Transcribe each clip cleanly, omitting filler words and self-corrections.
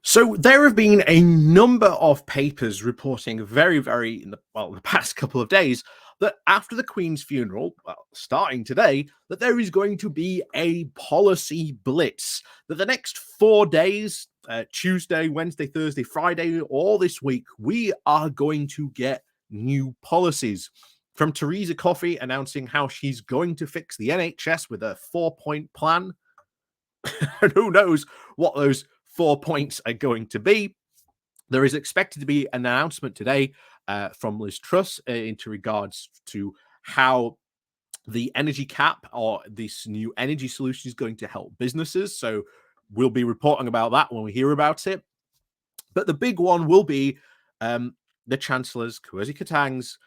So there have been a number of papers reporting in the past couple of days that after the Queen's funeral, well, starting today, that there is going to be a policy blitz. That the next 4 days, Tuesday, Wednesday, Thursday, Friday, all this week, we are going to get new policies. From Theresa Coffey announcing how she's going to fix the NHS with a 4-point plan, and who knows what those 4 points are going to be. There is expected to be an announcement today from Liz Truss into regards to how the energy cap or this new energy solution is going to help businesses. So we'll be reporting about that when we hear about it. But the big one will be the Chancellor's, Kwasi Kwarteng's,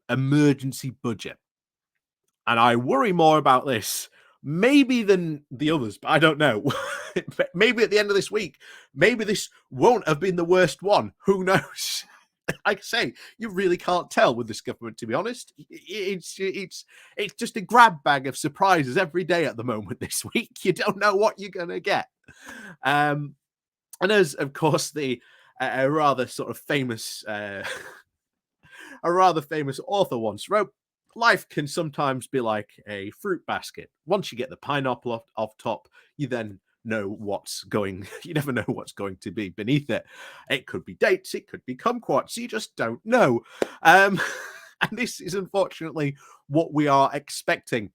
emergency budget. And I worry more about this maybe than the others, but I don't know. Maybe at the end of this week, maybe this won't have been the worst one. Who knows? Like I say, you really can't tell with this government, to be honest. It's just a grab bag of surprises every day at the moment this week. You don't know what you're going to get. And as, of course, the a rather sort of famous author once wrote, life can sometimes be like a fruit basket. Once you get the pineapple off top, you then know you never know what's going to be beneath it. It could be dates, it could be kumquats, you just don't know. And this is unfortunately what we are expecting,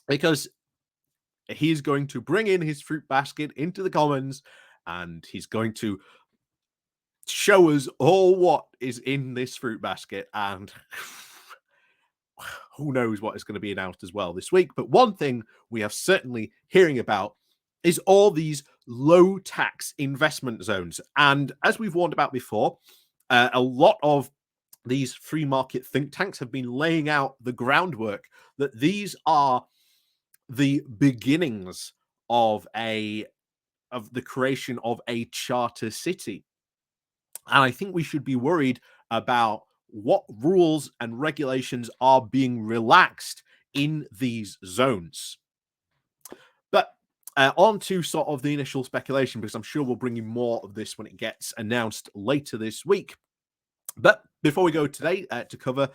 because he's going to bring in his fruit basket into the Commons and he's going to show us all what is in this fruit basket, and who knows what is going to be announced as well this week. But one thing we are certainly hearing about is all these low tax investment zones. And as we've warned about before, a lot of these free market think tanks have been laying out the groundwork that these are the beginnings of the creation of a charter city. And I think we should be worried about what rules and regulations are being relaxed in these zones. But on to sort of the initial speculation, because I'm sure we'll bring you more of this when it gets announced later this week. But before we go today to cover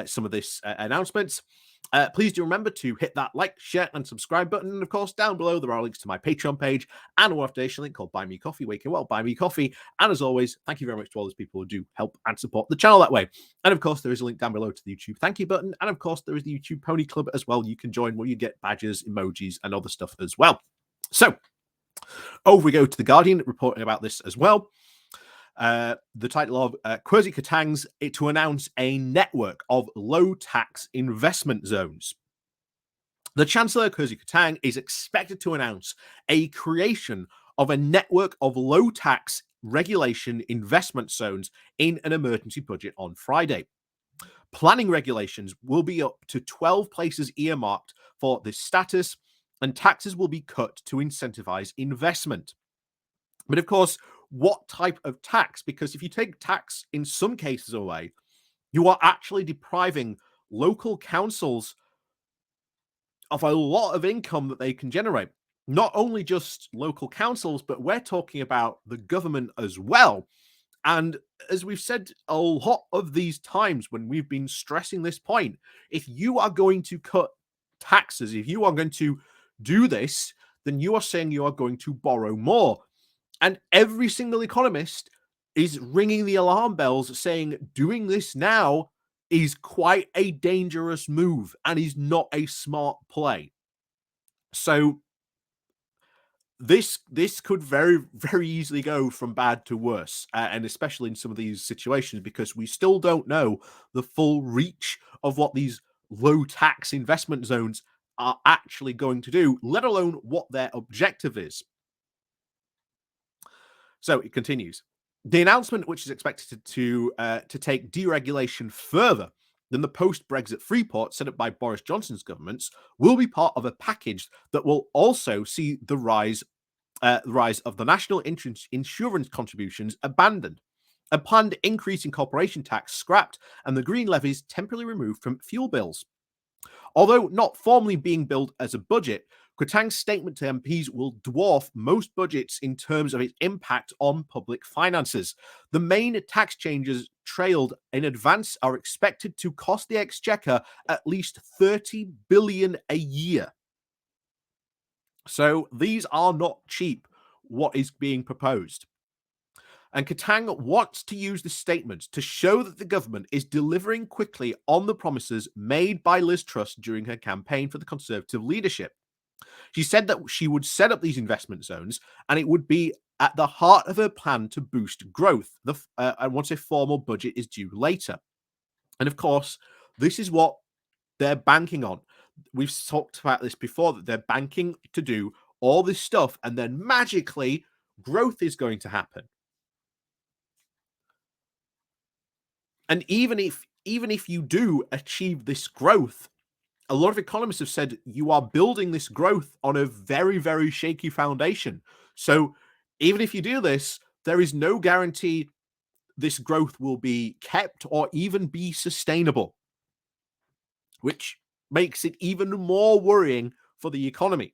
some of this announcements, please do remember to hit that like, share, and subscribe button. And of course, down below, there are links to my Patreon page and a donation link called Buy Me Coffee, where you can, well, buy me coffee. And as always, thank you very much to all those people who do help and support the channel that way. And of course, there is a link down below to the YouTube thank you button. And of course, there is the YouTube Pony Club as well. You can join where you get badges, emojis, and other stuff as well. So over we go to The Guardian, reporting about this as well. The title of Kwasi Kwarteng's to announce a network of low-tax investment zones. The Chancellor, Kwasi Kwarteng, is expected to announce a creation of a network of low-tax regulation investment zones in an emergency budget on Friday. Planning regulations will be up to 12 places earmarked for this status, and taxes will be cut to incentivize investment. But of course, what type of tax? Because if you take tax in some cases away, you are actually depriving local councils of a lot of income that they can generate. Not only just local councils, but we're talking about the government as well. And as we've said a lot of these times when we've been stressing this point, if you are going to cut taxes, if you are going to do this, then you are saying you are going to borrow more. And every single economist is ringing the alarm bells saying doing this now is quite a dangerous move and is not a smart play. So this could very, very easily go from bad to worse, and especially in some of these situations, because we still don't know the full reach of what these low tax investment zones are actually going to do, let alone what their objective is. So it continues. The announcement, which is expected to take deregulation further than the post-Brexit free port set up by Boris Johnson's governments, will be part of a package that will also see the rise of the national insurance contributions abandoned, a planned increase in corporation tax scrapped, and the green levies temporarily removed from fuel bills. Although not formally being billed as a budget, Kwarteng's statement to MPs will dwarf most budgets in terms of its impact on public finances. The main tax changes trailed in advance are expected to cost the Exchequer at least 30 billion a year. So these are not cheap, what is being proposed. And Kwarteng wants to use this statement to show that the government is delivering quickly on the promises made by Liz Truss during her campaign for the Conservative leadership. She said that she would set up these investment zones and it would be at the heart of her plan to boost growth once a formal budget is due later. And of course, this is what they're banking on. We've talked about this before, that they're banking to do all this stuff and then magically growth is going to happen. And even if you do achieve this growth, a lot of economists have said you are building this growth on a very, very shaky foundation. So even if you do this, there is no guarantee this growth will be kept or even be sustainable, which makes it even more worrying for the economy.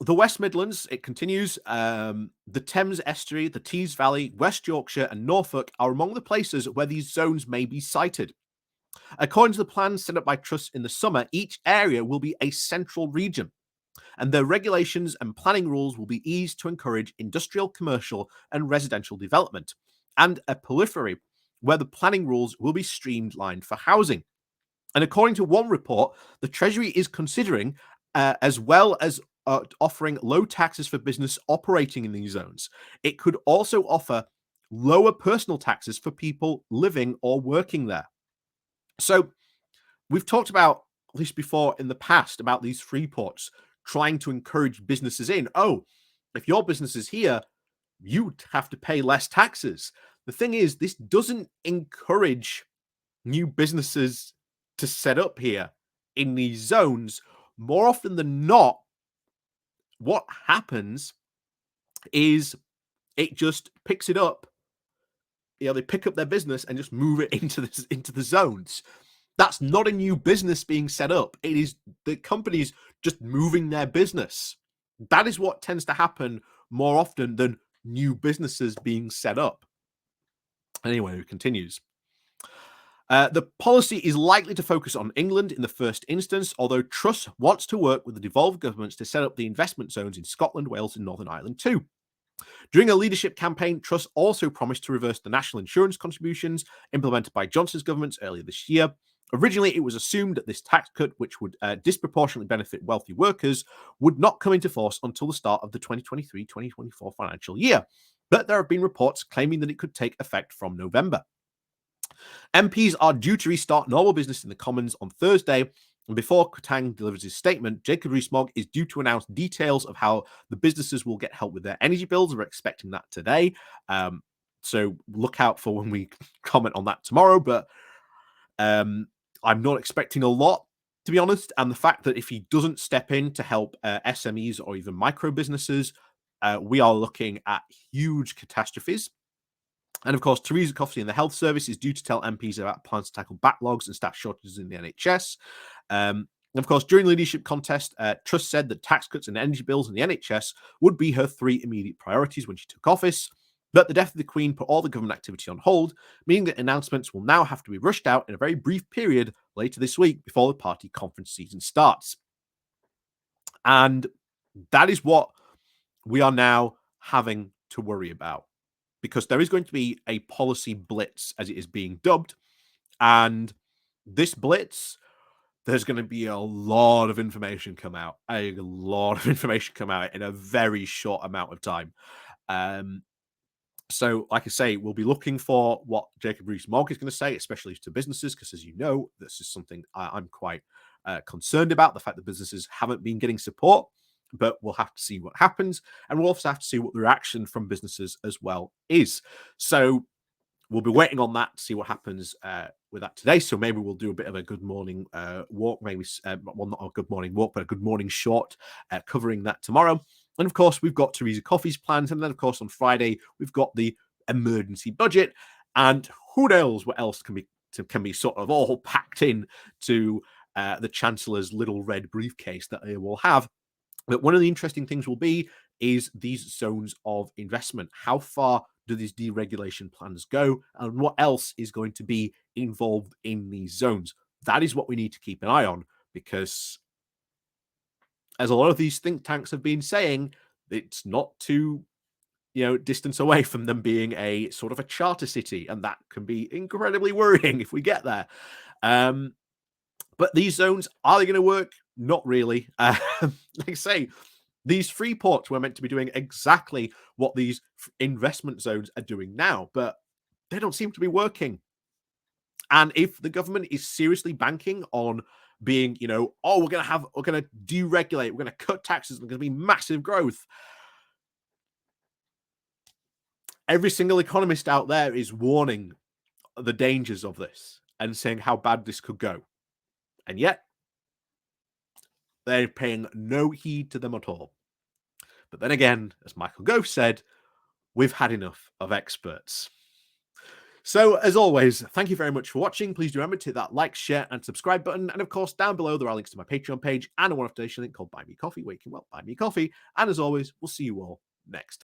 The West Midlands, it continues, the Thames Estuary, the Tees Valley, West Yorkshire and Norfolk are among the places where these zones may be sited. According to the plans set up by Truss in the summer, each area will be a central region, and their regulations and planning rules will be eased to encourage industrial, commercial and residential development, and a periphery where the planning rules will be streamlined for housing. And according to one report, the Treasury is considering, as well as offering low taxes for business operating in these zones, it could also offer lower personal taxes for people living or working there. So we've talked about this before in the past about these free ports trying to encourage businesses in. Oh, if your business is here, you have to pay less taxes. The thing is, this doesn't encourage new businesses to set up here in these zones. More often than not, what happens is it just picks it up. They pick up their business and just move it into the zones. That's not a new business being set up. It is the companies just moving their business. That is what tends to happen more often than new businesses being set up. Anyway, it continues. The policy is likely to focus on England in the first instance, although Truss wants to work with the devolved governments to set up the investment zones in Scotland, Wales and Northern Ireland too. During a leadership campaign, Truss also promised to reverse the national insurance contributions implemented by Johnson's governments earlier this year. Originally, it was assumed that this tax cut, which would disproportionately benefit wealthy workers, would not come into force until the start of the 2023-2024 financial year. But there have been reports claiming that it could take effect from November. MPs are due to restart normal business in the Commons on Thursday, and before Kwarteng delivers his statement, Jacob Rees-Mogg is due to announce details of how the businesses will get help with their energy bills. We're expecting that today, so look out for when we comment on that tomorrow, but I'm not expecting a lot, to be honest, and the fact that if he doesn't step in to help SMEs or even micro businesses, we are looking at huge catastrophes. And of course, Theresa Coffey in the Health Service is due to tell MPs about plans to tackle backlogs and staff shortages in the NHS. Of course, during the leadership contest, Truss said that tax cuts and energy bills in the NHS would be her three immediate priorities when she took office. But the death of the Queen put all the government activity on hold, meaning that announcements will now have to be rushed out in a very brief period later this week before the party conference season starts. And that is what we are now having to worry about, because there is going to be a policy blitz, as it is being dubbed. And this blitz, there's going to be a lot of information come out, in a very short amount of time. So, like I say, we'll be looking for what Jacob Rees-Mogg is going to say, especially to businesses, because as you know, this is something I'm quite concerned about, the fact that businesses haven't been getting support. But we'll have to see what happens. And we'll also have to see what the reaction from businesses as well is. So we'll be waiting on that to see what happens with that today. So maybe we'll do a bit of a good morning walk, maybe, well, not a good morning walk, but a good morning short covering that tomorrow. And of course, we've got Theresa Coffey's plans. And then, of course, on Friday, we've got the emergency budget. And who knows what else can be sort of all packed in to the chancellor's little red briefcase that they will have. But one of the interesting things will be is these zones of investment. How far do these deregulation plans go, and what else is going to be involved in these zones? That is what we need to keep an eye on, because as a lot of these think tanks have been saying, it's not too distance away from them being a sort of a charter city, and that can be incredibly worrying if we get there. But these zones, are they going to work? Not really. Like I say, these free ports were meant to be doing exactly what these investment zones are doing now, but they don't seem to be working. And if the government is seriously banking on being, oh, we're going to deregulate, we're going to cut taxes, there's going to be massive growth. Every single economist out there is warning the dangers of this and saying how bad this could go. And yet, they're paying no heed to them at all. But then again, as Michael Gove said, we've had enough of experts. So, as always, thank you very much for watching. Please do remember to hit that like, share, and subscribe button. And of course, down below, there are links to my Patreon page and a one-off donation link called Buy Me Coffee, where you can, buy me coffee. And as always, we'll see you all next time.